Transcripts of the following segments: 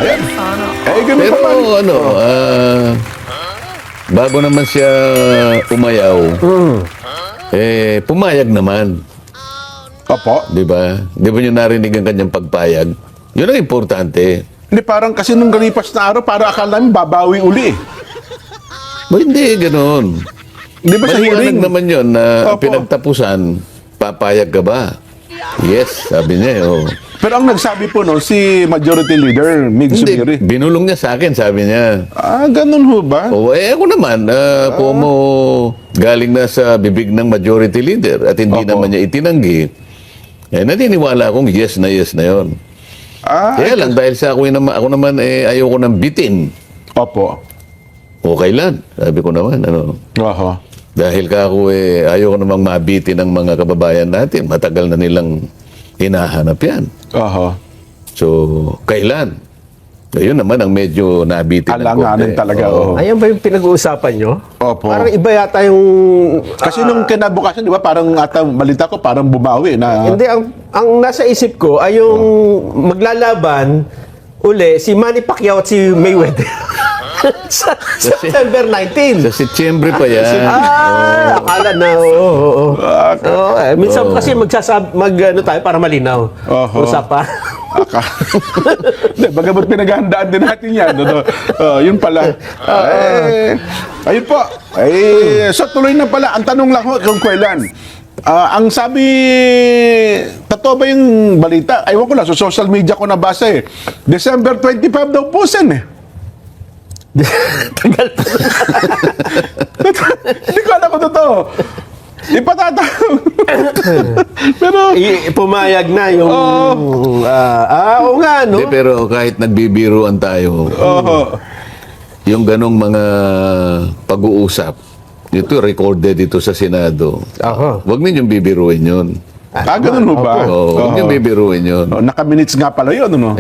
Ayan. Ganun Pero pa man. ano, bago naman siya umayaw, pumayag naman. Opo. Di ba? Di ba niyo narinig ang kanyang pagpayag? Yun ang importante. Hindi, parang kasi nung galipas na araw, parang akala namin babawi uli. Hindi, ganun. Di ba sa Maliwanag hearing? naman yun na Opo. pinagtapusan, papayag ka ba? Yes, sabi niya. Oh. Pero ang nagsabi po no, si Majority Leader Mig Hindi, Zubiri. binulong niya sa akin, sabi niya. Ganun ho ba? O, ako naman, kung mo galing na sa bibig ng majority leader at hindi Opo. naman niya itinanggi, naniniwala akong yes na yon. Kaya lang, dahil sa ako naman ayoko nang bitin. Opo. Okay lang, sabi ko naman. Oho. Dahil ako ayoko namang mabitin ng mga kababayan natin. Matagal na nilang hinahanap yan. Oho. So, kailan? Yun naman ang medyo nabitin ng Alanganin konti. talaga. Oo. Oo. Ayan ba yung pinag-uusapan nyo? Opo. Parang iba yata yung... Kasi nung kinabukasan, di ba, parang balita ko, parang bumawi na... Hindi, ang nasa isip ko ay yung maglalaban uli si Manny Pacquiao at si Mayweather. sa September 19. Sa Setyembre pa yan. Akala na, oo. Minsan kasi ano tayo para malinaw. Oho. Usapan. Hindi, bagamat pinaghahandaan din natin yan. Yun pala. Ayun po. So tuloy na pala. Ang tanong lang ho, kung kailan. Ang sabi, totoo ba yung balita? Aywan ko lang, sa social media ko nabasa December 25 daw po, Sen Tagal pa. Hindi ko alam kung totoo. Ipatatawag. Pero, Pumayag na yung... oo nga, no? Hindi, pero kahit nagbibiruan tayo, yung ganong mga pag-uusap, ito recorded ito sa Senado. Ako. Huwag ninyong bibiruin yun. ganun ho ba? Huwag ninyong bibiruin yun. Naka-minutes nga pala yun, ano?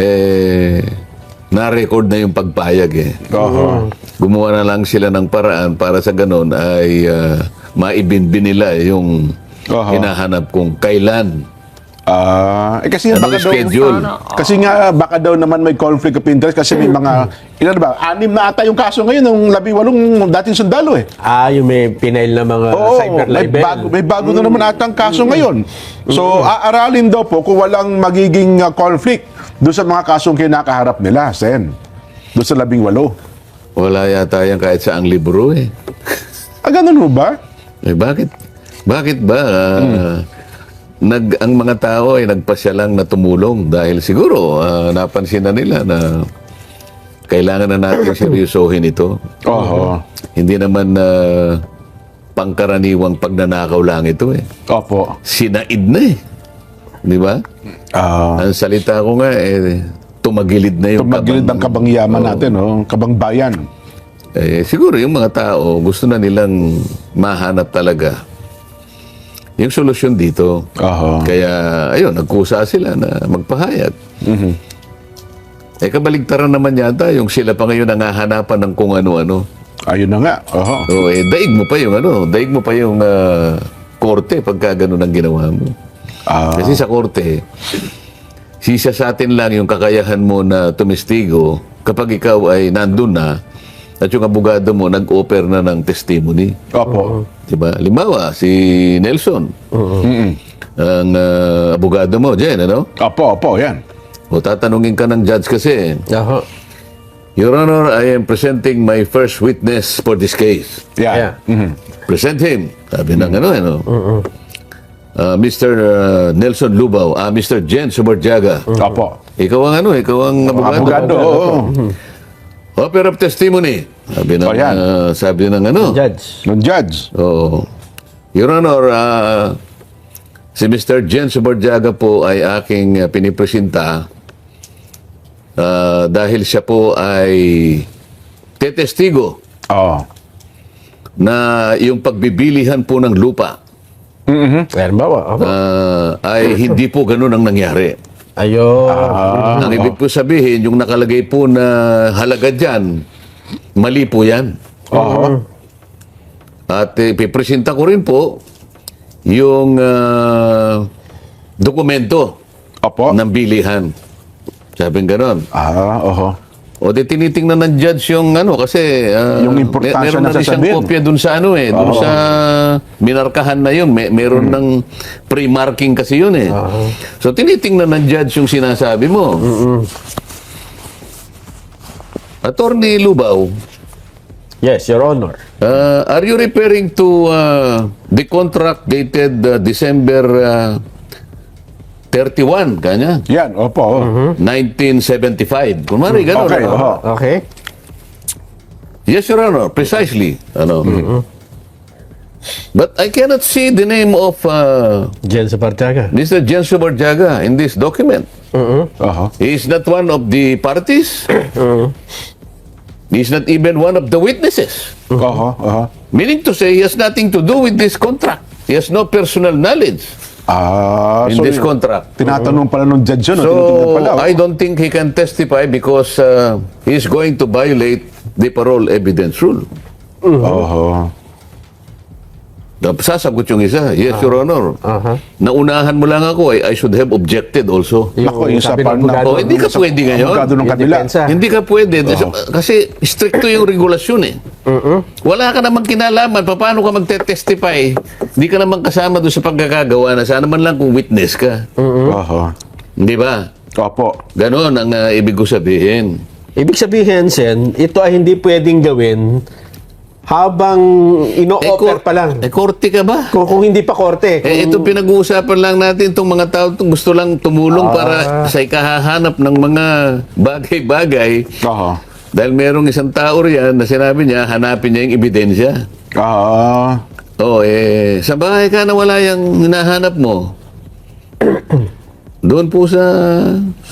Na-record na yung pagpayag Oho. Gumawa na lang sila ng paraan para sa ganon ay maibinbin nila yung Oho. hinahanap kung kailan. Kasi nga Anong baka daw, schedule? kasi nga baka daw naman may conflict of interest kasi may mga, ilan ba, 6 na ata yung kaso ngayon ng 18 dating sundalo Yung may pinail na mga Oo, cyber libel. may bago na naman ata ang kaso ngayon. So, aaralin daw po kung walang magiging conflict doon sa mga kasong kinakaharap nila, Sen. Doon sa 18. Wala yata yan kahit sa ang libro Ganun ho ba? Bakit? Bakit ba ang mga tao ay nagpasya lang na tumulong dahil siguro napansin na nila na kailangan na natin seryosohin ito. Oho. Hindi naman pangkaraniwang pagnanakaw lang ito Opo. Sinaid na Di ba? Ang salita ko nga tumagilid na yung Tumagilid ang kabangyaman natin, kabang bayan. siguro yung mga tao gusto na nilang mahanap talaga yung solusyon dito. Oho. Kaya, ayun, nagkusa sila na magpahayag. Kabaligtaran naman yata yung sila pa ngayon nangahanapan ng kung ano-ano. Ayun na nga. Oho. So, daig mo pa yung korte pagka ganun ang ginawa mo. Kasi sa korte, sisa sa atin lang yung kakayahan mo na tumistigo kapag ikaw ay nandun na at yung abogado mo nag-offer na ng testimony. Opo. Diba? Limawa, si Nelson. Ang abogado mo, Jen, ano? Opo, yan. O tatanungin ka ng judge kasi, Ako. Your Honor, I am presenting my first witness for this case. Yan. Yeah. Present him. Sabi ng Mr. Nelson Lubao, Mr. Jen Subarjaga. Opo. Ikaw ang abogado. Abogado, oo. Offer of testimony. Sabi ng, yan. Judge. Ng judge. Oo. Your Honor, si Mr. Jen Subarjaga po ay aking pinipresenta dahil siya po ay tetestigo Oo. na yung pagbibilihan po ng lupa Ayan ba? Ako. ay hindi po ganun ang nangyari. Ayun. Ang ibig po sabihin, yung nakalagay po na halaga dyan, mali po yan. Oo. At ipipresenta ko rin po yung dokumento Opo. ng bilihan. Sabi ganon. Oho. O di tinitingnan ng judge yung ano kasi Yung importansya meron na na rin siyang sasabihin. kopya dun sa ano dun sa minarkahan na yun. Meron ng pre-marking kasi yun So tinitingnan ng judge yung sinasabi mo. Attorney Lubao, Yes, Your Honor. are you referring to the contract dated December 31, kanya? Yan, opo. 1975. Kunwari, gano'n. Okay, ano? oho. Okay. Yes, Your Honor, precisely. Ano? But I cannot see the name of Jen Sabartaga. Mr. Jenso Barjaga in this document. Oho. He is not one of the parties. He is not even one of the witnesses. Oho, oho. Meaning to say, he has nothing to do with this contract. He has no personal knowledge in So this contract. tinatanong pala nung judge yun. tinitingnan So, pala. I don't think he can testify because he is going to violate the parole evidence rule. Oho. Sasagot yung isa, yes, Your Honor. Naunahan mo lang ako, I should have objected also. Nako, yung sa sabi ng pan- abogado, Oh, hindi ka pwede ngayon. Abogado ng Yung kabila. depensa. Hindi ka pwede. Kasi stricto yung regulasyon Wala ka namang kinalaman. Paano ka magte-testify? Hindi ka naman kasama doon sa pagkakagawa na sana man lang kung witness ka. Oho. Hindi ba? Opo. Ganon ang ibig ko sabihin. Ibig sabihin, Sen, ito ay hindi pwedeng gawin habang ino-offer pa lang. korte ka ba? Kung hindi pa korte. Ito pinag-uusapan lang natin itong mga tao gusto lang tumulong para sa ikahahanap ng mga bagay-bagay. Oho. Dahil merong isang tao riyan na sinabi niya, hanapin niya yung ebidensya. Sa bahay ka na wala yung hinahanap mo. Doon po sa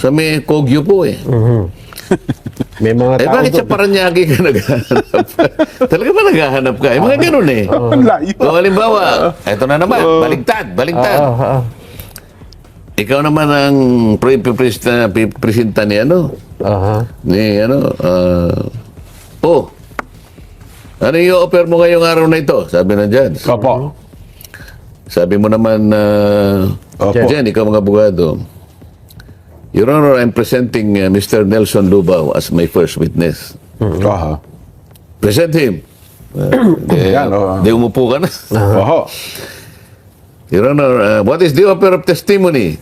may Kogyo po May mga tao bakit sa doon. Paranaque ka naghahanap? Talaga ba naghahanap ka? Mga ganun Ang layo. So, halimbawa, eto na naman, baligtad. Ikaw naman ang presenta ni ano yung offer mo ngayong araw na ito? Sabi ng judge. Opo. Sabi mo naman, Opo. Jen, ikaw mga abogado, Your Honor, I'm presenting Mr. Nelson Lubao as my first witness. Oho. Present him. Yan, Di umupo ka na. Oho. Your Honor, what is the offer of testimony?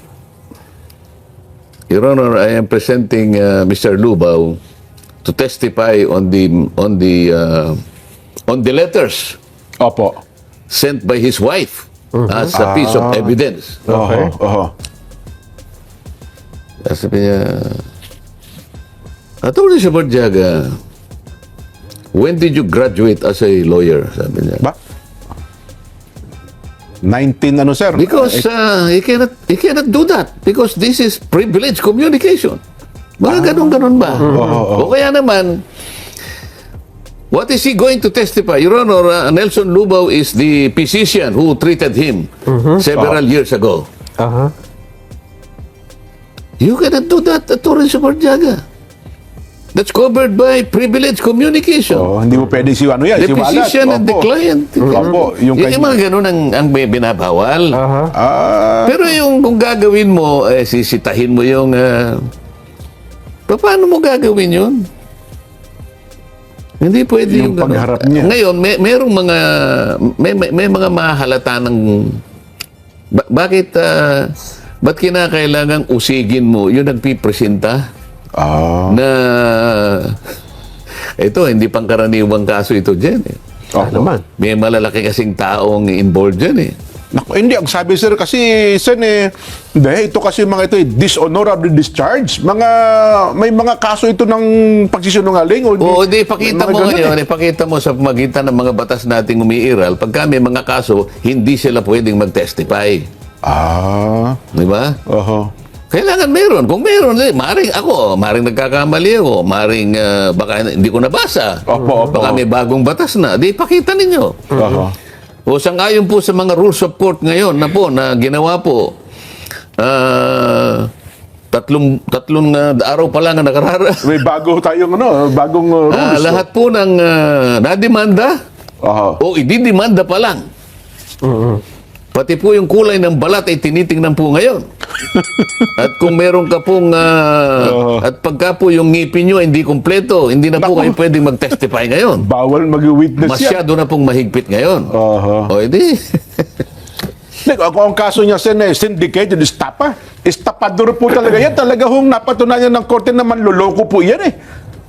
Your Honor, I am presenting Mr. Lubao to testify on the letters Opo. sent by his wife as a piece of evidence. Oho. Oho. Sabi niya, Attorney Sabarjaga, when did you graduate as a lawyer? Sabi niya. Ba? 19 ano, sir? Because he cannot do that because this is privileged communication. Mga ganun-ganun ba? O kaya naman, what is he going to testify? Your Honor, Nelson Lubao is the physician who treated him several years ago. You cannot do that, Attorney Sabarjaga. That's covered by privileged communication. Hindi mo pwede si ano yan, The si Walat. physician and the Opo. client. Opo. Yung Yung mga ganun ang binabawal. Ah, Pero yung kung gagawin mo, sisitahin mo yung... paano mo gagawin yun? Hindi pwede Yung ganun. pagharap niya. Ngayon, merong mga... May mga mahalata ng... Bakit... ba't kinakailangang usigin mo yung nagpipresenta na... Ito, hindi pangkaraniwang kaso ito dyan. opo. Naman. May malalaki kasing taong involved dyan Naku, hindi, ang sabi sir kasi, sen hindi, ito kasi mga ito, dishonorable discharge. May mga kaso ito ng pagsisinungaling. Oo, di pakita mga mo ganun ngayon, ipakita mo sa pamagitan ng mga batas nating umiiral, pagka may mga kaso, hindi sila pwedeng mag-testify. Di ba? Oho. Kailangan meron. Kung meron, maring nagkakamali ako, maring baka hindi ko nabasa. Opo, opo. Baka may bagong batas na. Di pakita ninyo. Oho. O sangayon po sa mga rules of court ngayon na ginawa po, tatlong araw pa lang ang nakarara. May bago tayong bagong rules. Lahat po ng nademanda Oho. o ididemanda pa lang. Pati po yung kulay ng balat ay tinitingnan po ngayon. At kung meron ka pong, at pagka po yung ngipin nyo hindi kumpleto, hindi na po Naku. kayo pwedeng mag-testify ngayon. Bawal mag-witness yan. Masyado na pong mahigpit ngayon. O, edi. Ako ang kaso niya, Sen, syndicated, estapador po talaga yan. Talaga hong napatunayan ng korte na manloloko po yan eh.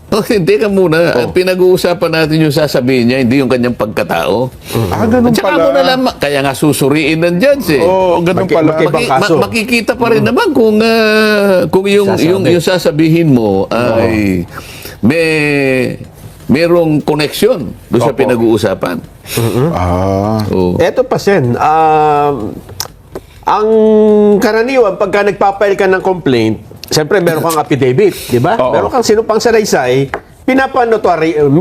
Hindi ka muna. At pinag-uusapan natin yung sasabihin niya, hindi yung kanyang pagkatao. Ganun At saka pala. mo na lang, kaya nga susuriin ng judge eh. Ganun pala. Ibang kaso. Makikita pa rin naman kung yung sasabihin mo ay merong connection doon sa Opo. pinag-uusapan. Oo. Eto pa, Sen. Ang karaniwan, pagka nagpapail ka ng complaint, siyempre meron kang affidavit, di ba? Oo. Meron kang sinumpang salaysay, pinapanotaryo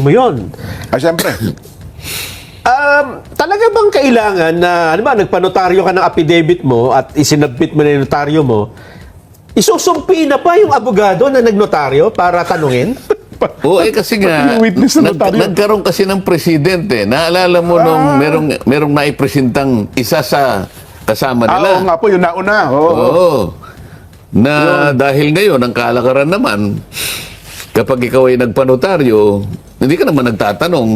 mo yon. Siyempre. Talaga bang kailangan na, ano ba, nagpanotaryo ka ng affidavit mo at isinabit mo na yung notaryo mo, isusumpi na pa yung abogado na nagnotaryo para tanungin? Oo, kasi nga, Yung witness na notaryo. nagkaroon kasi ng presidente. Naalala mo nung merong naipresentang isa sa kasama nila. Oo nga po, yun nauna. Oo. Na dahil ngayon, ang kalakaran naman, kapag ikaw ay nagpanotaryo, hindi ka naman nagtatanong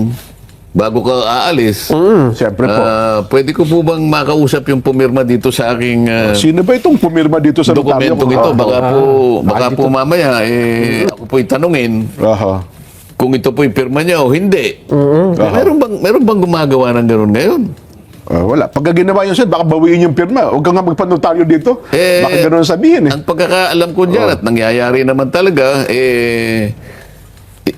bago ka aalis. Siyempre po. Pwede ko po bang makausap yung pumirma dito sa aking Sino ba itong pumirma dito sa notaryo? dokumentong ito? Baka po mamaya, ako po'y tanungin Aha. kung ito po'y pirma niya o hindi. Meron bang gumagawa ng gano'n ngayon? Wala. Pagka ginawa yun, Sen, baka bawiin yung pirma. Huwag ka nga magpanotaryo dito. Baka gano'n sabihin eh. Ang pagkakaalam ko dyan at nangyayari naman talaga,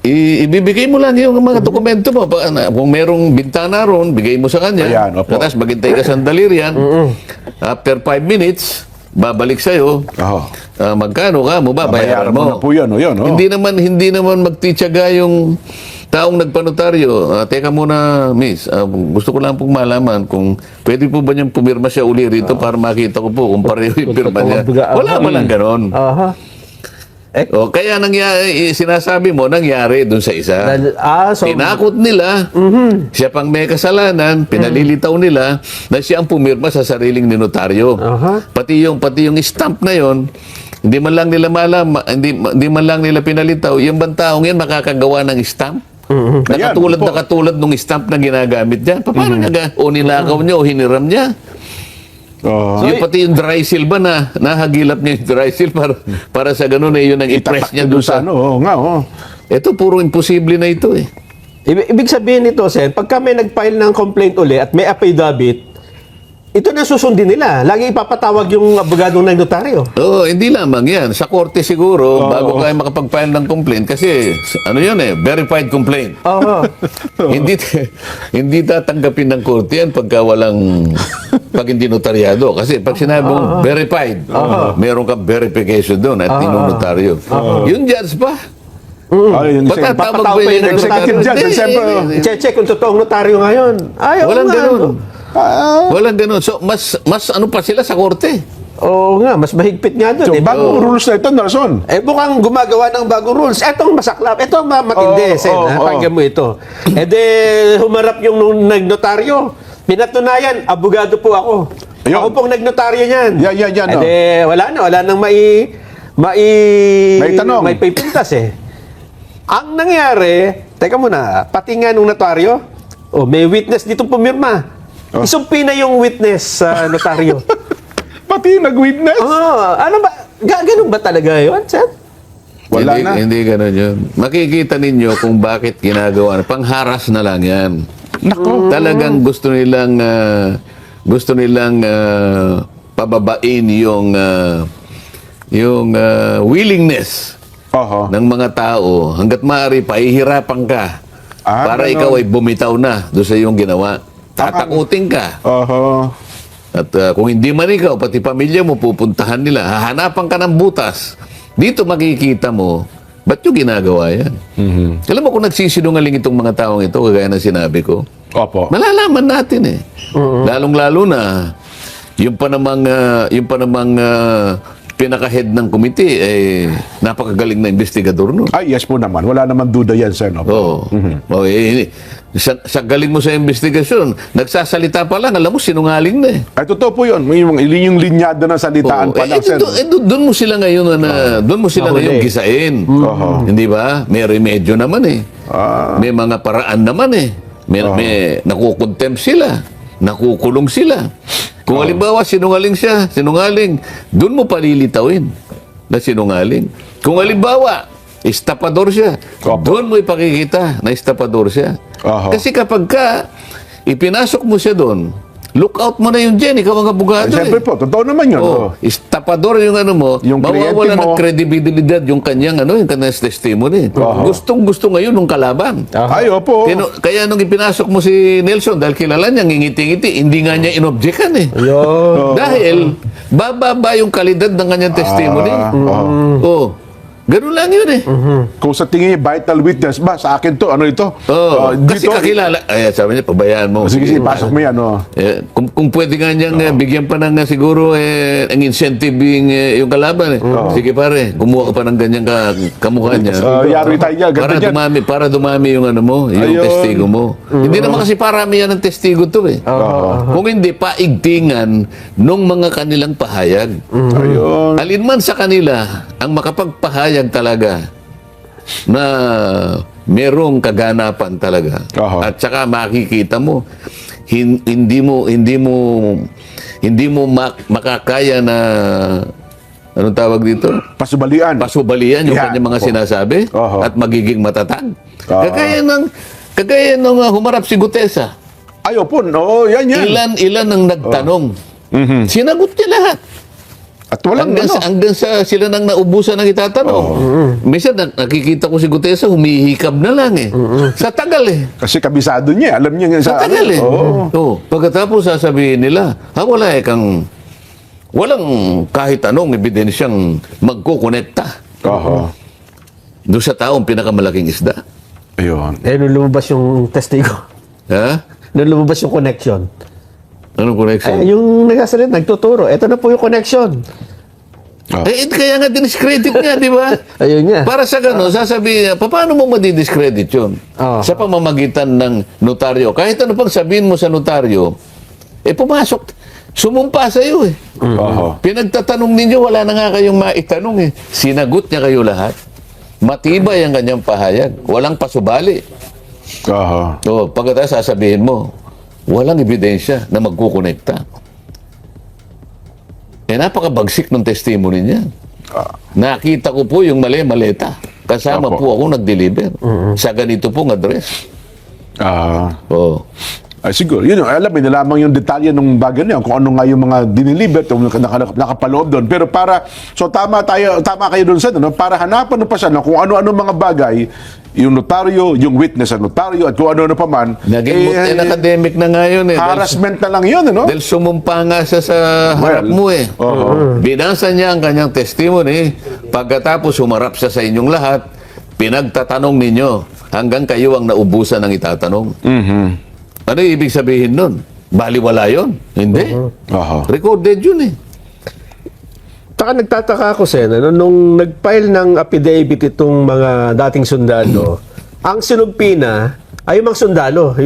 ibibigay mo lang yung mga dokumento mo. Kung merong bintana ron, bigay mo sa kanya. Ayan, opo. Tapos maghintay ka sandali riyan. After 5 minutes, babalik sa'yo. Aha. Magkano ka mo ba? Bayaran mo. na po yan. O, yan oh. Hindi naman magtityaga yung taong nagpanotaryo. Teka muna, miss. Gusto ko lang pong malaman kung pwede po ba niyang pumirma siya uli rito para makita ko po kung pareho yung pirma niya. Wala ba lang ganon? Aha. Kaya sinasabi mo, nangyari dun sa isa. So, Tinakot nila, siya pang may kasalanan, pinalilitaw nila na siya ang pumirma sa sariling ninotaryo. Pati yung stamp na yon, hindi man lang nila malaman, hindi man lang nila pinalitaw, yung bang taong yan makakagawa ng stamp? Nakatulad nung stamp na ginagamit niya. Paano nga? O nilakaw niya o hiniram niya? Yung pati yung dry seal ba na nahagilap niya yung dry seal para sa ganun yun ang i-press niya doon sa... Oo nga, oo. Ito puro imposible na ito eh. ibig sabihin nito, Sen, pagka may nag-file ng complaint uli at may affidavit, ito na susundin nila. Lagi ipapatawag yung abogadong ng notaryo. Oo, hindi lamang yan. Sa korte siguro, bago kayo makapag-file ng complaint, kasi ano yun verified complaint. Oo. hindi tatanggapin ng korte yan pag hindi notaryado. Kasi pag sinabi mong verified, meron kang verification doon at tinunotaryo. Yung judge pa, Yung patatawag ba pa yun yung ng executive notaryo? judge, Hindi, siyempre, hindi. Check kung totoong notaryo ngayon. Ayaw Walang nga, ganun. ano? Walang ganun. So, mas ano pa sila sa korte? Oo nga, mas mahigpit nga doon. So, bagong rules na ito, Nelson. Mukhang gumagawa ng bagong rules. Etong masaklap. Ito matindi, Sen. Pakinggan mo ito. Humarap yung nagnotaryo. Pinatunayan, abogado po ako. Ayun. Ako pong nagnotaryo niyan. Yan, no. Wala nang Maitanong. may pipintas Ang nangyari, teka muna, pati nga nung notaryo, may witness dito pumirma. Isumpi na yung witness sa notaryo. Pati yung nag-witness. Ano ba? Ganun ba talaga yun, Sen? Wala hindi, na. Hindi ganun yun. Makikita ninyo kung bakit ginagawa. Pangharas na lang yan. Nako. Talagang gusto nilang pababain yung willingness Oho. ng mga tao hanggat maaari pahihirapan ka para ganon. ikaw ay bumitaw na doon sa iyong ginawa. Tatakutin ka. Oho. At kung hindi man ikaw, pati pamilya mo, pupuntahan nila. Hahanapan ka ng butas. Dito makikita mo, ba't yung ginagawa yan? Alam mo kung nagsisinungaling itong mga taong ito, kagaya ng sinabi ko, Opo. malalaman natin Lalong-lalo na, yung pa namang pinaka-head ng committee, napakagaling na investigador no. Ay, yes po naman. Wala naman duda yan, Sen. Opo. Oo. Sa galing mo sa investigasyon, nagsasalita pa lang, alam mo, sinungaling na eh. Ay, totoo po yun. Yung linyado ng salitaan pa lang, Sen. Doon mo sila ngayon doon mo sila ngayon gisain. Hindi ba? May remedyo naman eh. May mga paraan naman eh. May nakukontempt sila. Nakukulong sila. Kung halimbawa sinungaling siya, doon mo palilitawin na sinungaling. Kung halimbawa estapador siya, doon mo ipakikita na estapador siya. Kasi kapag ipinasok mo siya doon, look out mo na yung Jen, ikaw ang abogado Siyempre po, totoo naman yun. Estapador yung Yung mawawala kliyente mo. ng credibilidad yung kanyang testimony. Gustong-gusto ngayon nung kalaban. Ay, opo. Kaya nung ipinasok mo si Nelson, dahil kilala niya, ngingiti-ngiti, hindi nga niya inobjekan eh. Dahil, bababa yung kalidad ng kanyang testimony. Ganun lang yun eh. Kung sa tingin niya, vital witness ba? Sa akin to, ano ito? Kasi kakilala. Sabi niya, pabayaan mo. Sige, pasok mo yan. Kung pwede nga niyang bigyan pa ng siguro ang incentive yung kalaban. Sige pare, kumuha ka pa ng ganyang kamukha niya. Yari tayo niya, ganyan. Para dumami yung yung testigo mo. Hindi naman kasi parami yan ng testigo to eh. Kung hindi, paigtingan nung mga kanilang pahayag. Ayun. Alin man sa kanila ang makapagpahayag talaga na merong kaganapan talaga. At saka makikita mo hindi mo makakaya na anong tawag dito? Pasubalian Pasubalian yung kanyang mga sinasabi at magiging matatag. Kagaya nung humarap si Gutesa. Ay, opo. Yan. Ilan ang nagtanong. Sinagot niya lahat. At walang Hanggang sa sila nang naubusan ng itatanong. Minsan nakikita ko si Gutesa, humihikab na lang eh. Sa tagal eh. Kasi kabisado niya. Alam niya Sa tagal eh. Pagkatapos sasabihin nila, wala walang kahit anong ebidensyang magkukonekta. Doon sa taong pinakamalaking isda. Ayun. Nung lumabas yung testigo. Ha? Nung lumabas yung connection. Anong connection? Yung nagsasalit, nagtuturo. Ito na po yung connection. Kaya nga diniscredit niya, di ba? Ayun niya. Para sa gano'n, sasabihin niya, paano mo madidiscredit yun? Sa pamamagitan ng notaryo. Kahit ano pang sabihin mo sa notaryo, pumasok, sumumpa sa iyo eh. Pinagtatanong ninyo, wala na nga kayong maitanong eh. Sinagot niya kayo lahat. Matibay ang kanyang pahayag. Walang pasubali. Pagkatapos sasabihin mo, walang ebidensya na magkukonekta. Napakabagsik ng testimony niya. Nakita ko po yung maleta. Kasama po ako nag-deliver sa ganito pong address. Ay, siguro. Yun, alam mo, nalaman yung detalye ng bagay niya, kung ano nga yung mga diniliber, yung nakapaloob doon. Pero tama kayo doon sa para hanapan pa siya kung ano-ano mga bagay, yung notaryo, yung witness sa notaryo, at kung ano-ano pa man. Naging academic na nga yun eh. Harassment na lang yun, ano? Dahil sumumpa nga siya sa harap mo eh. Binasa niya ang kanyang testimony. Pagkatapos humarap siya sa inyong lahat, pinagtatanong ninyo hanggang kayo ang naubusan ng itatanong. Ano ibig sabihin nun? Baliwala yun? Hindi. Recorded yun eh. Nagtataka ako, Sen, nung nag-file ng affidavit itong mga dating sundalo, ang sinumpina ay yung mga sundalo.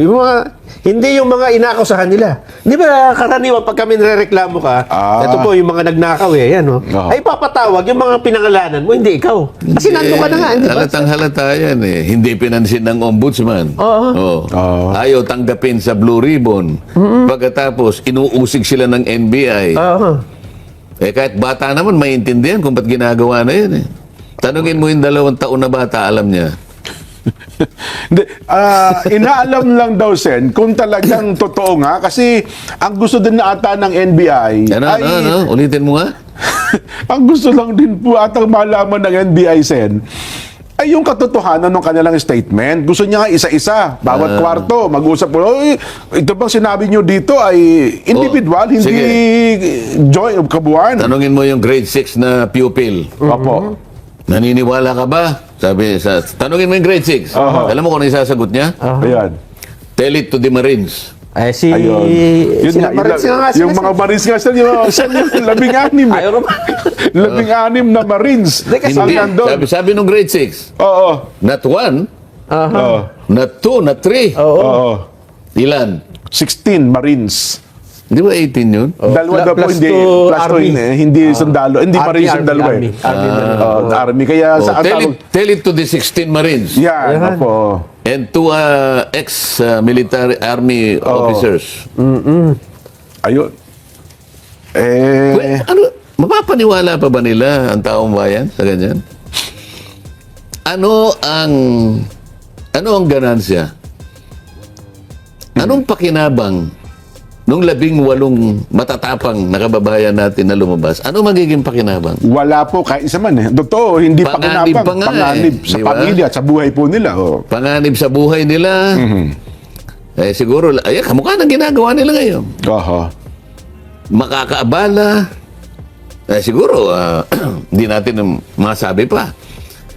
Hindi yung mga inakasahan nila. Di ba karaniwan pag kami nirereklamo ka, ito po yung mga nagnakaw ay papatawag yung mga pinangalanan mo, hindi ikaw. Kasi nandun ka na nga. Halatang halata yan eh. Hindi pinansin ng ombudsman. Ayaw tanggapin sa Blue Ribbon. Pagkatapos, inuusig sila ng NBI. Kahit bata naman, maintindihan kung ba't ginagawa na yun eh. Tanungin mo yung 2 taon na bata, alam niya. Hindi, inaalam lang daw, Sen, kung talagang totoo nga. Kasi ang gusto din na ata ng NBI Ulitin mo nga. ang gusto lang din po atang malaman ng NBI, Sen, ay yung katotohanan ng kanilang statement. Gusto niya nga isa-isa, bawat kwarto, mag-usap po. Ito bang sinabi niyo dito ay individual, hindi joint, kabuuan. Tanungin mo yung grade 6 na pupil. Opo. Naniniwala ka ba? Tanungin mo yung grade 6. Alam mo kung ano isasagot niya? Ayan. Tell it to the Marines. Eh, si... Ayun. Yun sila nga, Marines nga sila. yung mga Marines nga sila, yung 16 Ayaw naman. 16 na Marines. Kasi ang Hindi. nandun. Sabi nung grade 6, Oo. not 1, Aha. Oo. not 2, not 3. Oo. Oo. Ilan? 16 Marines. Di ba 18 yun? Dalawa daw po Plus hindi. two Plus Army. hindi sundalo. Hindi Marines yung dalawa eh. Army. Kaya Oh, sa ang tawag... tell it to the 16 Marines Yan. Yan. Opo. and to ex-military army officers. Ayun. Ano, mapapaniwala pa ba nila ang taong bayan sa ganyan? Ano ang ganansya? Anong pakinabang nung 18 matatapang na kababayan natin na lumabas? Ano magiging pakinabang? Wala po kahit isa man eh. Totoo, hindi Panganib pakinabang. pa nga Panganib eh. sa Di ba? pamilya at sa buhay po nila. Oh. Panganib sa buhay nila. Eh siguro, ay kamukha ng ginagawa nila ngayon. Oho. Makakaabala. Eh siguro, hindi natin masabi pa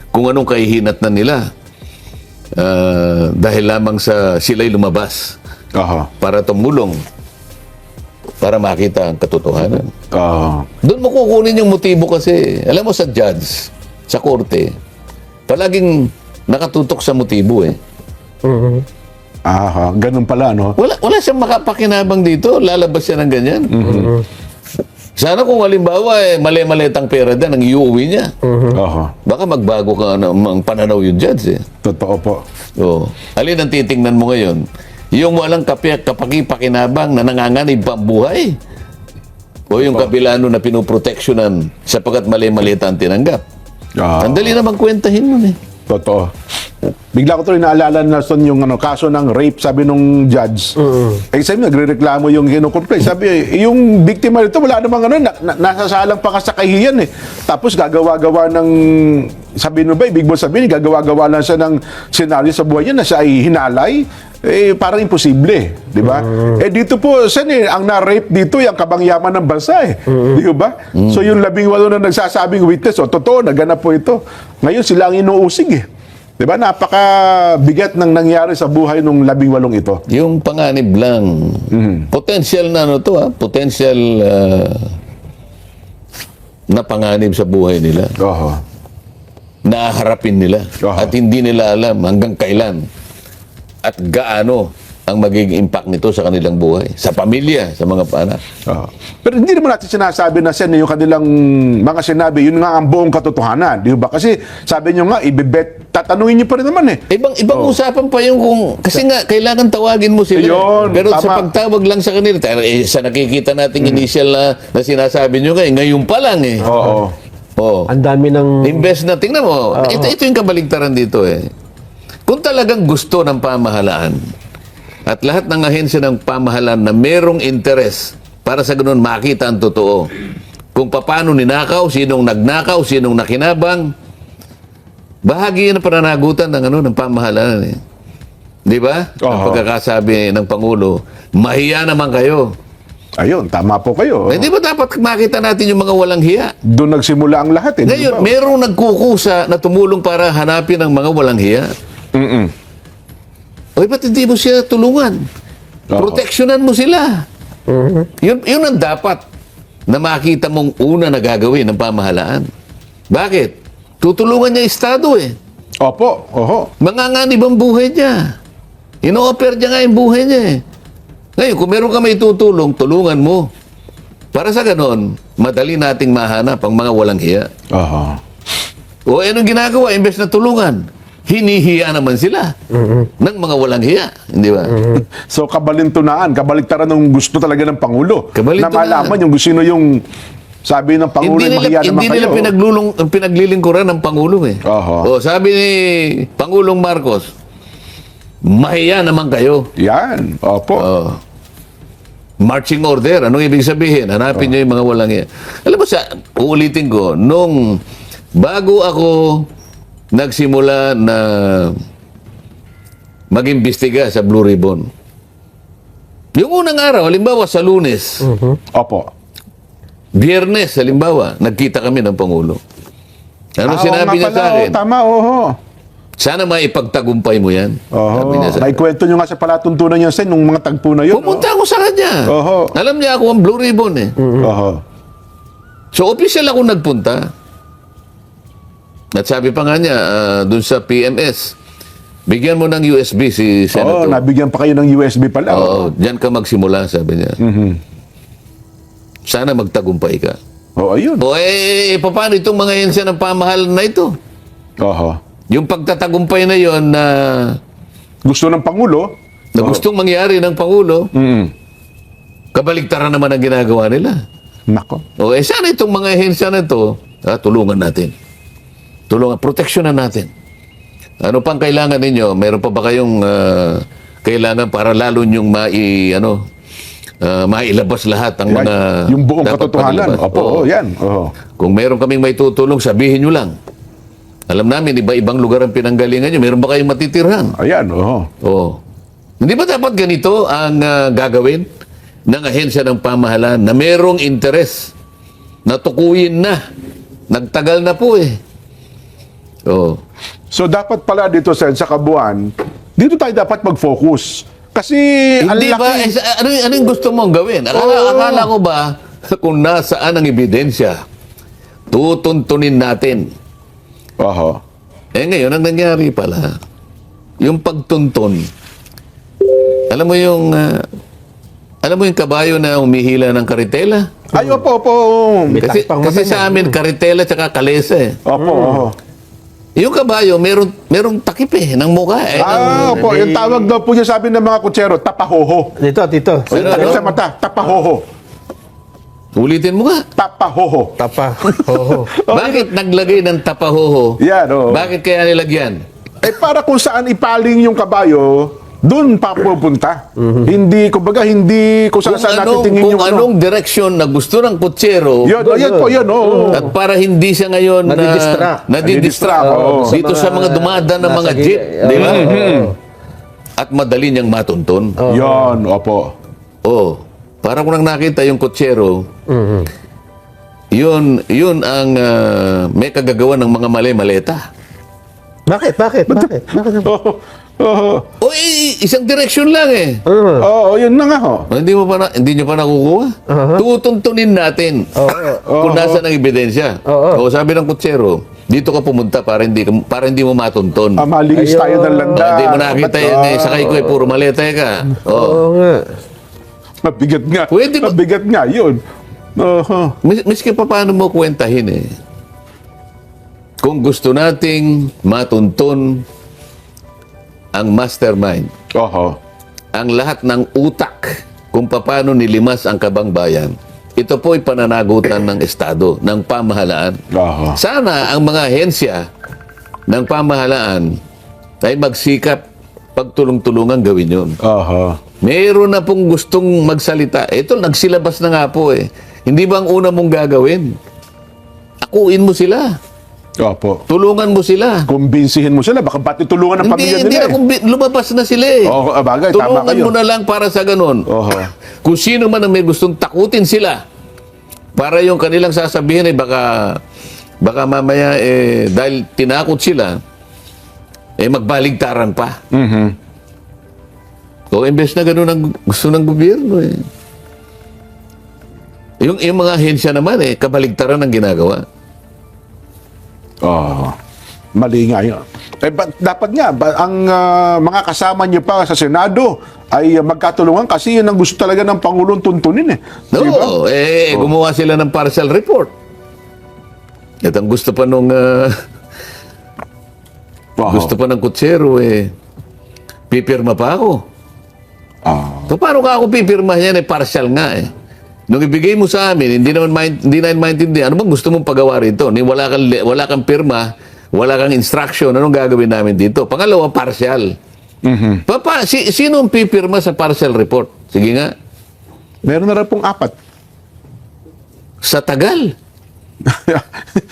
kung anong kahihinat na nila. Dahil lamang sa sila'y lumabas Oho. para tumulong, para makita ang katotohanan. Oho. Doon mo kukunin yung motibo kasi, alam mo sa judge, sa korte, palaging nakatutok sa motibo eh. Aha. Ganun pala, no? Wala siyang makapakinabang dito, lalabas siya ng ganyan. Sana kung halimbawa mali-malitang pera din ang iuwi niya. Oho. Baka magbago ka ng pananaw yung judge eh. Totoo po. Oo. Alin ang titingnan mo ngayon? Yung walang kapakipakinabang na nanganganib pa ang buhay? O yung kabilano na pinoproteksyonan sapagkat mali-malita ang tinanggap? Ah. Ang dali namang kwentahin nun eh. Totoo. Bigla ko tuloy naalala na son yung kaso ng rape, sabi nung judge. Eh sabi, nagre-reklamo yung kinukomplain. Sabi, yung biktima nito, wala namang nasasalang pa ka sa kahihiyan eh. Tapos gagawa-gawa ng, sabi nung ba, ibig mo sabihin, gagawa-gawa lang siya ng senaryo sa buhay niya na siya ay hinalay. Eh, parang imposible, di ba? Eh, dito po, ang na-rape dito, yung kabangyaman ng bansa eh. Di ba? So, yung 18 na nagsasabing witness, totoo, naganap po ito. Ngayon, sila ang inuusig eh. Di ba? Napakabigat ng nangyari sa buhay ng 18 ito. Yung panganib lang. Potential na potential na panganib sa buhay nila. Oho. Naharapin nila. Aha. At hindi nila alam hanggang kailan at gaano ang magiging impact nito sa kanilang buhay, sa pamilya, sa mga anak. Oo. Pero hindi naman natin sinasabi na yung kanilang mga sinabi, yun nga ang buong katotohanan, di ba? Kasi sabi nyo nga, tatanungin nyo pa rin naman eh. Ibang usapan pa yung kung, kasi nga, kailangan tawagin mo sila. Ayun, Pero sa tama. pagtawag lang sa kanila, sa nakikita nating initial na sinasabi nyo ngayon pa lang eh. Oo. Oo. Ang dami ng... Invest na, tingnan mo, ito yung kabaligtaran dito eh. Kung talagang gusto ng pamahalaan at lahat ng ahensya ng pamahalaan na merong interes para sa ganun makita ang totoo, kung paano ninakaw, sinong nagnakaw, sinong nakinabang, bahagi yan ang pananagutan ng pamahalaan eh. Di ba? Ang pagkakasabi ng Pangulo, mahiya naman kayo. Ayun, tama po kayo. Eh, di ba dapat makita natin yung mga walang hiya? Doon nagsimula ang lahat eh. di Ngayon, ba? merong nagkukusa na tumulong para hanapin ang mga walang hiya. Oy, ba't hindi mo siya tulungan? Proteksyonan mo sila. Yun ang dapat na makita mong una na gagawin ng pamahalaan. Bakit? Tutulungan niya Estado eh. Opo, oho. Manganganib ang buhay niya. Ino-offer niya nga yung buhay niya eh. Ngayon, kung meron ka may tutulong, tulungan mo. Para sa ganon, madali nating mahanap ang mga walang hiya. Oho. O anong ginagawa? Imbes na tulungan, hinihiya naman sila ng mga walang hiya. Hindi ba? So, kabaligtaran ng gusto talaga ng Pangulo. Na Kabaligtaran. malaman yung sino yung sabi ng Pangulo, mahiya naman Hindi nila kayo. pinaglilingkuran ng Pangulo eh. Oho. O sabi ni Pangulong Marcos, mahiya naman kayo. Yan, opo. Marching order, anong ibig sabihin? Hanapin niyo yung mga walang hiya. Alam mo, uulitin ko, nung bago ako nagsimula na mag-imbestiga sa Blue Ribbon, yung unang araw, halimbawa sa Lunes, Opo. Biyernes, halimbawa, nagkita kami ng Pangulo. Ano Oo sinabi nga niya pala, sa akin? Tama, oho. Sana maipagtagumpay mo yan. Sabi niya sa- Naikwento nyo nga sa palatuntunan niya, Sen, nung mga tagpo na yun. Pumunta ako sa kanya. Oho. Alam niya ako ang Blue Ribbon eh. Oho. So, official ako nagpunta. At sabi pa nga niya, dun sa PMS, bigyan mo ng USB si Oo, Senator. nabigyan pa kayo ng USB pala. Oo, diyan ka magsimula, sabi niya. Sana magtagumpay ka. Oo, ayun. O paano itong mga hensya ng pamahalan na ito? Oho. Yung pagtatagumpay na yon na Gusto ng Pangulo. gustong mangyari ng Pangulo, Mm. kabaligtaran naman ang ginagawa nila. Nako. O sana itong mga hensya na ito, tulungan natin. Proteksyonan natin. Ano pang kailangan ninyo? Meron pa ba kayong kailangan para lalo nyong mailabas lahat ang Yan, mga yung buong dapat katotohanan. paglabas? Opo, Oo. yan. Oho. Kung meron kaming may tutulong, sabihin nyo lang. Alam namin, iba-ibang lugar ang pinanggalingan nyo. Meron ba kayong matitirhan? Ayan, oho. Oo. Hindi ba dapat ganito ang gagawin ng ahensya ng pamahalaan na merong interes na tukuyin na? Nagtagal na po eh. Oo. So, dapat pala dito, Sen, sa Kabuuan, dito tayo dapat mag-focus. Kasi, ang Hindi ba? laki. Ano yung gusto mong gawin? Akala ko ba kung nasaan ang ebidensya, tutuntunin natin. Oho. Ngayon, ang nangyari pala, yung pagtuntun, alam mo yung kabayo na humihila ng karitela? Ay, opo. Kasi, Pang kasi mata sa amin, karitela tsaka kalesa eh. Opo, oho. Yung kabayo, merong takip eh, ng mukha. Opo. Yung tawag daw po niya, sabi ng mga kutsero, tapahoho. Dito. O yung takip sa mata, tapahoho. Ulitin mo nga. Tapahoho. Tapa. Oo. Bakit naglagay ng tapahoho? Yan, oo. Bakit kaya nilagyan? Para kung saan ipaling yung kabayo, doon pa pupunta. Hindi, kumbaga, hindi kung saan saan natin tingin kung yung anong direksyon na gusto ng kutsero, Yan po, yun, oo. at para hindi siya ngayon Nadidistract. nadidistract Oo, dito sa mga dumadaan ng mga nasa jeep, gilid. di ba? Oo. At madali niyang matuntun. Yan, opo. Oh, para kung nang nakita yung kutsero, yun ang may kagagawa ng mga mali-maleta. Bakit? Oo, oo. O isang direksyon lang eh. Oo, yun na nga ho. Hindi niyo pa nakukuha? Tutuntunin natin kung nasaan ang ebidensya. O sabi ng kutsero, dito ka pumunta para hindi mo matuntun. Malinis tayo ng landa. Hindi mo nakita yun eh. Sakay ko eh, puro maleta ka. Oo nga. Mabigat nga. Pwede ba- Mabigat nga, yun. Oho. Miski pa paano mo kwentahin eh. Kung gusto nating matuntun ang mastermind, Oho. ang lahat ng utak kung paano nilimas ang kabangbayan, ito po ay pananagutan ng Estado, ng pamahalaan. Oho. Sana ang mga ahensya ng pamahalaan ay magsikap pagtulong-tulungan gawin yun. Oho. Meron na pong gustong magsalita. Ito, nagsilabas na nga po eh. Hindi ba ang una mong gagawin? Akuin mo sila. Opo. Tulungan mo sila. Kumbinsihin mo sila. Baka pati tulungan ng pamilya Hindi nila na lumabas na sila eh. Oo, bagay, tama Tulungan kayo. mo na lang para sa ganun. Oho. Kung sino man ang may gustong takutin sila, para yung kanilang sasabihin ay baka mamaya dahil tinakot sila, magbaligtaran pa. O imbes na ganun ang gusto ng gobyerno eh. Yung mga ahensya naman kabaligtaran ang ginagawa. Oo. Mali nga yun. Dapat nga, ang mga kasama niyo pa sa Senado ay magkatulungan kasi yun ang gusto talaga ng Pangulong tuntunin eh. Di ba? No, gumawa sila ng partial report. At ang gusto pa nung Oo. gusto pa ng kutsero pipirma pa ako. Ah. So paano ka ako pipirma yan partial nga eh. Nung ibigay mo sa amin, hindi namin maintindihan. Ano bang gusto mong pagawa rito? Wala kang pirma, wala kang instruction. Anong gagawin namin dito? Pangalawa, partial. Sino ang pipirma sa partial report? Sige nga. Meron na rin pong 4. Sa tagal.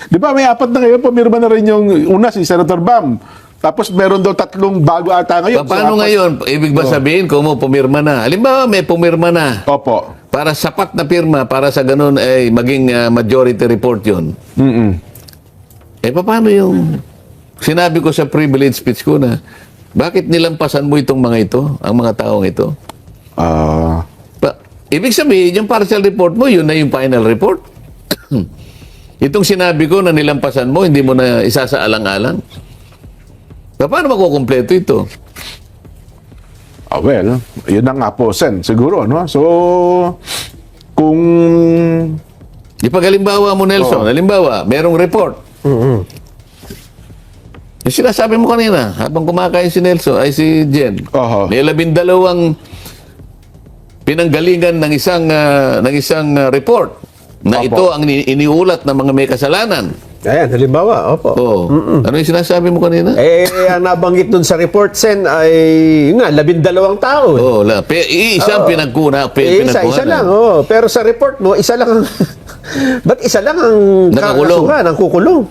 Di ba may 4 na ngayon, pumirma na rin yung una si Senator Bam. Tapos meron daw 3 bago ata ngayon. Paano So, 4. ngayon? Ibig ba sabihin kung mo pumirma na? Halimbawa, may pumirma na. Opo. Para sapat na pirma, para sa ganun maging majority report yun. Mm-mm. Paano yung Sinabi ko sa privilege speech ko na, bakit nilampasan mo itong mga ito, ang mga taong ito? Ibig sabihin, yung partial report mo, yun na yung final report. Itong sinabi ko na nilampasan mo, hindi mo na isasaalang-alang. Paano makukumpleto ito? Well, yun na nga po, Sen, siguro, no? So, kung... Ipag halimbawa mo, Nelson, halimbawa, merong report. Yung sinasabi mo kanina, habang kumakain si Nelson, ay si Jen, may 12 pinanggalingan ng isang report na ito ang iniulat ng mga may kasalanan. Ayan, halimbawa, opo. Oh. Ano yung sinasabi mo kanina? Ang nabanggit dun sa report, Sen, ay, yun nga, 12 tao. Oh, isang pinagkuna. Isa lang, pero sa report mo, isa lang ang... Ba't isa lang ang Nakakulong. kakasuhan, ang kukulong?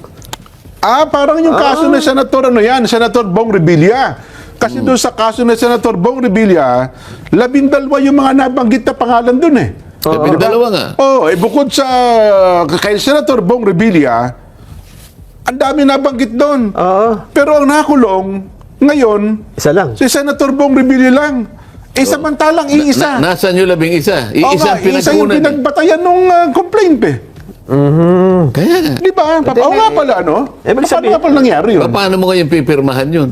Parang yung kaso ni Senator, Senator Bong Revilla. Kasi doon sa kaso ni Senator Bong Revilla, 12 yung mga nabanggit na pangalan doon eh. Dalawa nga. Bukod sa kay Senator Bong Revilla, ang dami nabanggit doon. Pero ang nakulong, ngayon, Isa lang. si Senator Bong Revilla lang. Samantalang iisa. Nasaan yung 11? Iisa yung pinagbatayan ng complaint eh. Kaya nga. Di ba? Nga pala, no? Paano sabihin- nga pala nangyari yun? Paano mo ngayon pipirmahan yun?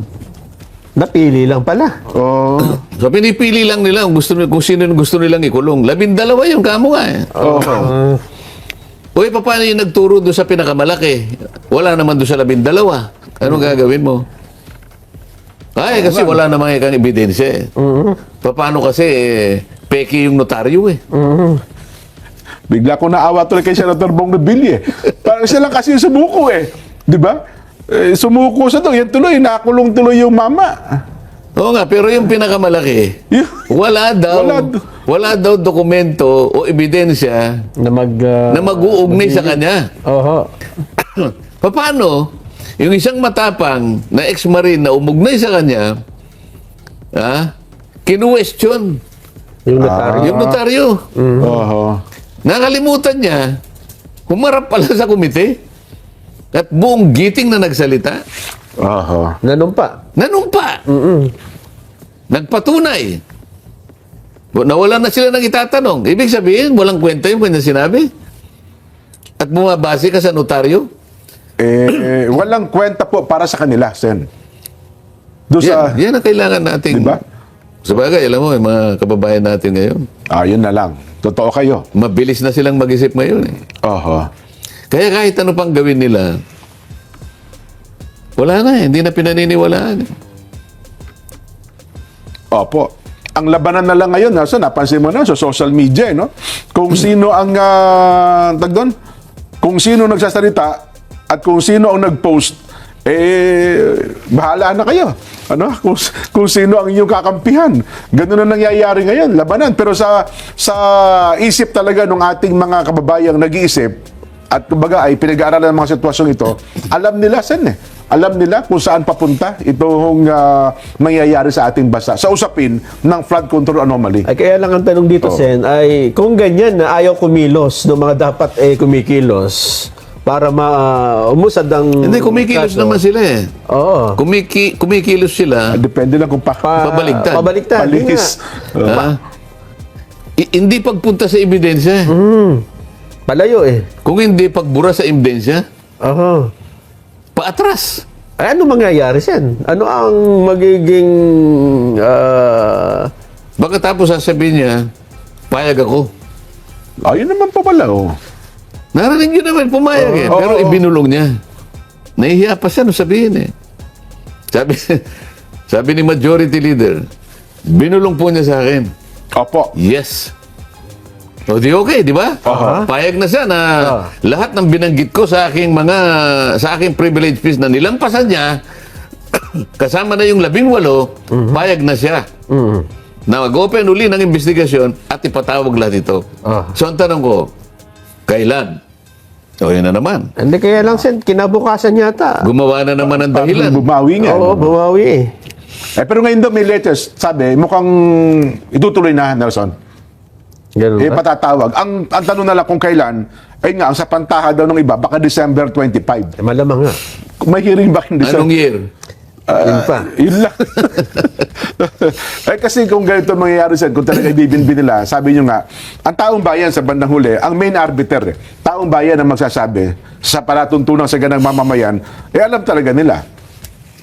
Napili lang pala. So, pinipili lang nila kung sino yung gusto nilang ikulong. 12 yung kamo nga eh. Paano yung nagturo doon sa pinakamalaki? Wala naman doon sa 12. Anong gagawin mo? Kasi wala namang ikang ebidensya eh. Paano kasi peki yung notaryo eh. Bigla ko naawa tuloy kay Senator Bong Revilla eh. Parang siya lang kasi yung sumuko eh. Di ba? Sumuko siya doon. Yan tuloy, nakulong tuloy yung mama. Oo nga, pero yung pinakamalaki, wala daw dokumento o ebidensya na mag-uugnay sa kanya. Paano yung isang matapang na ex-marine na umugnay sa kanya, kinu-question Yung notaryo. yung notaryo. Nakalimutan niya, humarap pala sa komite at buong giting na nagsalita, Nanumpa. nanumpa. Nagpatunay. Nawala na sila ng itatanong. Ibig sabihin, walang kwenta yung kanya sinabi. At bumabase ka sa notaryo. Walang kwenta po para sa kanila, Sen. Doon sa... Yan ang kailangan natin. Diba? Sabagay, alam mo, yung mga kababayan natin ngayon, Yun na lang. Totoo kayo. mabilis na silang mag-isip ngayon eh. Kaya kahit ano pang gawin nila, wala na eh. Hindi na pinaniniwalaan eh. Opo. Ang labanan na lang ngayon, napansin mo na sa social media, no? Kung sino ang, kung sino nagsasalita at kung sino ang nag-post, bahala na kayo. Kung sino ang inyong kakampihan. Ganun na nangyayari ngayon, labanan. Pero sa isip talaga ng ating mga kababayang nag-iisip, at kumbaga ay pinag-aaralan ng mga sitwasyong ito, alam nila, Sen alam nila kung saan papunta itong mangyayari sa ating bansa sa usapin ng flood control anomaly. Ay kaya lang ang tanong dito, Sen, ay kung ganyan na ayaw kumilos ng mga dapat kumikilos para umusad ang Hindi, kumikilos kaso. naman sila eh. Oo. Kumikilos sila, Depende lang kung pabaligtad. Pabaliktad. yun palihis. nga. Hindi pagpunta sa ebidensya. Palayo eh. Kung hindi pagbura sa ebidensya, paatras. Ay, ano mangyayari, Sen? Ano ang magiging... Baka tapos sasabihin niya, payag ako. Ayun naman pa pala, Narinig yun naman, pumayag eh. Pero ibinulong niya. Nahihiya pa siya nung sabihin eh. Sabi ni Majority Leader, binulong po niya sa akin. Opo. Yes. O di okay, di ba? Payag na siya na lahat ng binanggit ko sa aking privilege fees na nilampasan niya, kasama na yung 18, payag na siya. Na mag-open uli ng investigasyon at ipatawag lahat ito. So ang tanong ko, kailan? O yun na naman. Hindi kaya lang, Sen, kinabukasan yata. Gumawa na naman ng dahilan. Bumawi nga. Oo, bumawi eh. Pero ngayon daw may latest, sabi, mukhang itutuloy na, Nelson. Ganun ba? Patatawag. Ang tanong na lang kung kailan, ay nga, ang sa pantaha daw ng iba, baka December 25. Malamang nga. May hearing back in December. Anong year? Yun pa. Yun lang. Kasi kung ganito mangyayari sa kung talaga ibibinbin nila, sabi nyo nga, ang taong bayan sa bandang huli, ang main arbiter, taong bayan ang magsasabi sa palatuntunan sa ganang mamamayan, alam talaga nila.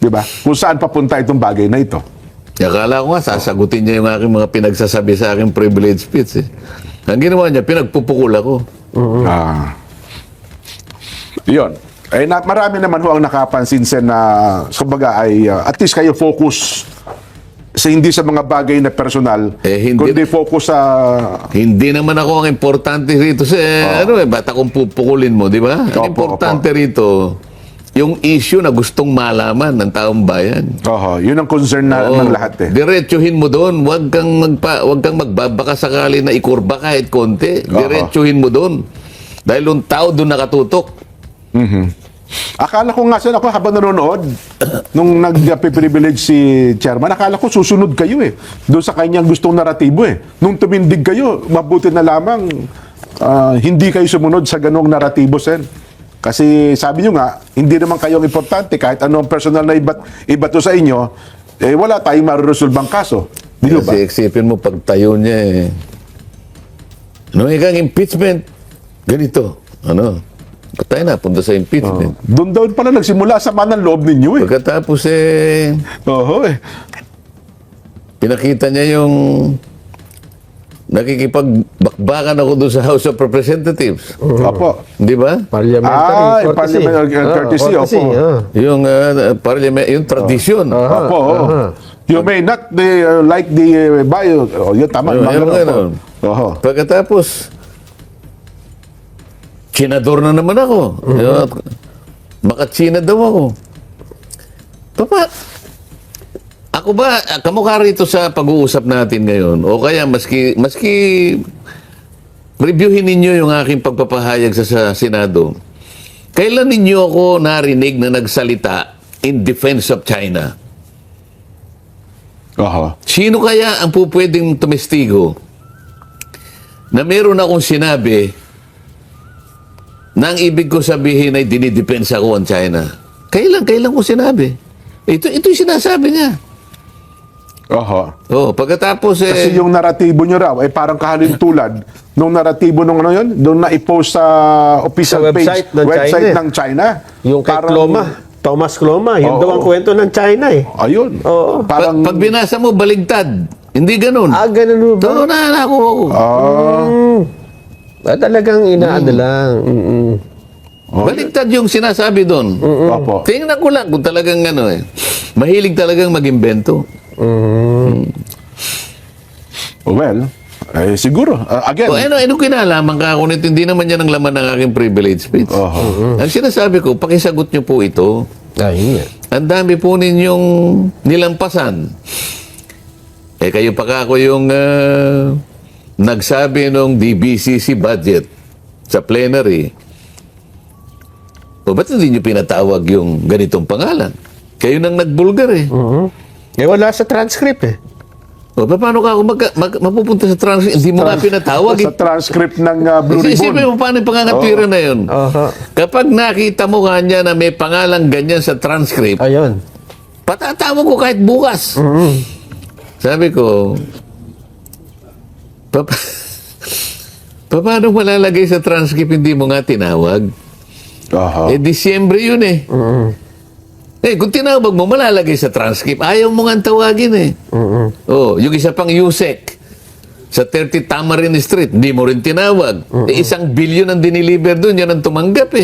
Di ba? Kung saan papunta itong bagay na ito. Akala ko nga, sasagutin niya yung aking mga pinagsasabi sa aking privilege speech. Ang ginawa niya, pinagpupukul ako. Yun. Marami naman ho ang nakapansin sen na kumbaga ay at least kayo focus sa hindi sa mga bagay na personal, Hindi. kundi focus sa Hindi naman ako ang importante rito. Ba't akong pupukulin mo, di ba? Ang importante rito, yung issue na gustong malaman ng taong bayan. yun ang concern ng lahat Diretsuhin mo doon. Huwag kang magbabaka sakali na ikurba kahit konti. Diretsuhin mo doon. Dahil yung tao doon nakatutok. Akala ko nga ako habang nanonood nung nag-privilege si chairman, akala ko susunod kayo doon sa kanyang gustong naratibo Nung tumindig kayo, mabuti na lamang hindi kayo sumunod sa ganong naratibo, sen. Kasi sabi nyo nga, hindi naman kayong importante kahit anong personal na ibato sa inyo, wala tayong mareresolbang kaso. Di ba? Kasi isipin mo, pagtayo niya ano ikang impeachment? Ganito. Patay na, punta sa impeachment. Doon daw pala nagsimula sa ng loob ninyo Pagkatapos pinakita niya yung nakikipagbakbakan ako doon sa House of Representatives. Opo. Di ba? Parliamentary courtesy. Parliamentary courtesy, opo. Yung yung tradisyon. Opo. You may not like the bio. Yun, tama. Yung ganun. Pagkatapos, Chinador na naman ako. Makatsina daw ako. Papa, ako ba, kamukha rito sa pag-uusap natin ngayon, o kaya maski reviewin ninyo yung aking pagpapahayag sa Senado, kailan ninyo ako narinig na nagsalita in defense of China? Sino kaya ang pupwedeng tumestigo na meron akong sinabi na ang ibig ko sabihin ay dinidepensa ko ang China? Kailan ko sinabi? Ito yung sinasabi niya. Pagkatapos Kasi yung naratibo nyo raw ay parang kahalintulad nung naratibo nung doon na i-post sa official Sa website ng China. Yung kay Thomas Cloma, yun daw ang kwento ng China Ayun. Oo. Parang pag binasa mo, baligtad. Hindi ganun. Ganun ba? Oo, ako. Talagang inaano lang. Baligtad yung sinasabi doon. Opo. Tingnan ko lang kung talagang mahilig talagang mag-imbento. Well, siguro. Again. Ano kinalaman ka ako nito? Hindi naman yan ang laman ng aking privilege speech. Ang sinasabi ko, pakisagot nyo po ito. Ang dami po ninyong nilampasan. Kayo pa ako yung nagsabi nung DBCC budget sa plenary. Ba't hindi nyo pinatawag yung ganitong pangalan? Kayo nang nagbulgar Wala sa transcript paano ka ako mapupunta sa transcript? Hindi mo nga pinatawag Sa transcript ng Blue Ribbon. Isipin mo paano yung pangangatwiran na yun. Kapag nakita mo nga niya na may pangalang ganyan sa transcript, Ayun. patatawag ko kahit bukas. Sabi ko, paano malalagay sa transcript hindi mo nga tinawag? Disyembre yun kung tinawag mo, malalagay sa transcript. Ayaw mo nga tawagin yung isa pang USEC sa 30 Tamarin Street, hindi mo rin tinawag. 1 billion ang diniliver doon, yan ang tumanggap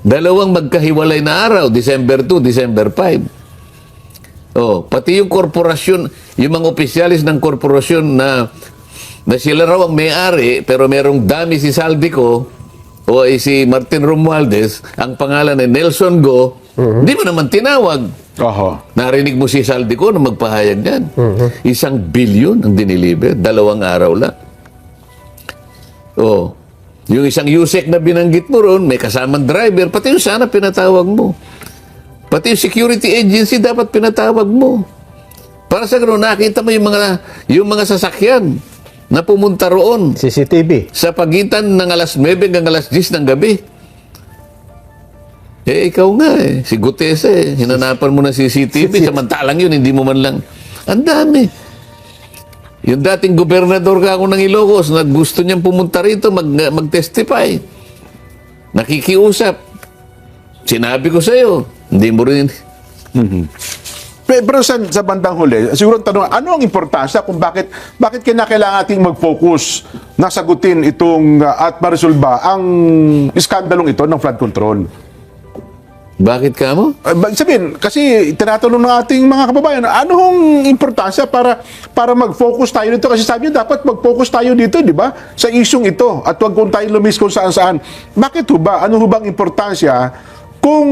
Dalawang magkahiwalay na araw, December 2, December 5. Pati yung korporasyon, yung mga opisyalis ng korporasyon na sila raw ang may-ari, pero merong dami si Saldico o si Martin Romualdez, ang pangalan ay Nelson Go, hindi mo naman tinawag. Narinig mo si Saldico na magpahayag yan. 1 billion ang diniliver, 2 araw lang. Yung isang USEC na binanggit mo ron, may kasamang driver, pati yung sana pinatawag mo. Pati yung security agency dapat pinatawag mo. Para sa gano'n, nakita mo yung mga sasakyan na pumunta roon CCTV. sa pagitan ng alas 9 hanggang alas 10 ng gabi. Ikaw nga si Gutesa hinanapan mo ng CCTV, samantalang yun, hindi mo man lang. Ang dami. Yung dating gobernador ka ako ng Ilocos, na gusto niyang pumunta rito, mag-testify. Nakikiusap. Sinabi ko sa'yo, hindi mo rin. Pero sa bandang huli, siguro ang tanong, ano ang importansya kung bakit kinakailangan ating mag-focus na sagutin itong at maresolba ang iskandalong ito ng flood control? Bakit ka mo? Sabihin, kasi tinatanong ng ating mga kababayan, anong importansya para mag-focus tayo dito? Kasi sabi niyo, dapat mag-focus tayo dito, di ba? Sa isyong ito. At huwag kung tayo lumis kung saan-saan. Bakit ho ba? Ano ho bang importansya kung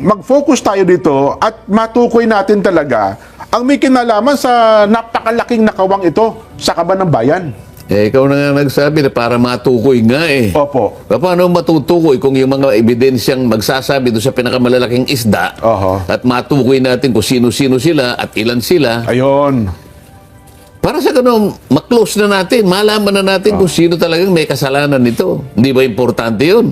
mag-focus tayo dito at matukoy natin talaga ang may kinalaman sa napakalaking nakawang ito sa kaban ng bayan? Ikaw na nga nagsabi na para matukoy nga Opo. Paano matutukoy kung yung mga ebidensyang magsasabi doon sa pinakamalalaking isda Oho. at matukoy natin kung sino-sino sila at ilan sila? Ayun. Para sa ganun, maklose na natin, malaman na natin kung sino talagang may kasalanan nito. Hindi ba importante yun?